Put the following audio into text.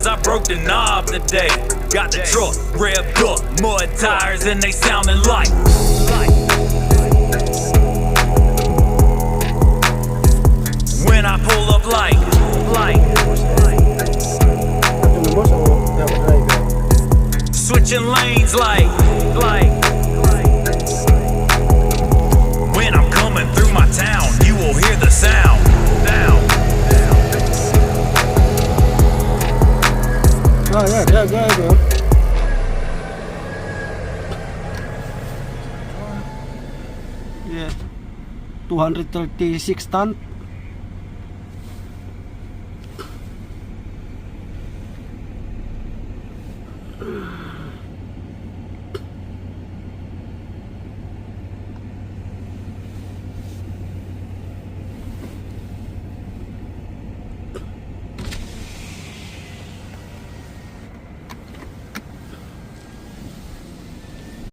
I broke the knob today. Got the truck revved up, mud tires and they sounding like. When I pull up like. Switching lanes like. When I'm coming through my town, you will hear the sound. Yeah, 236 ton.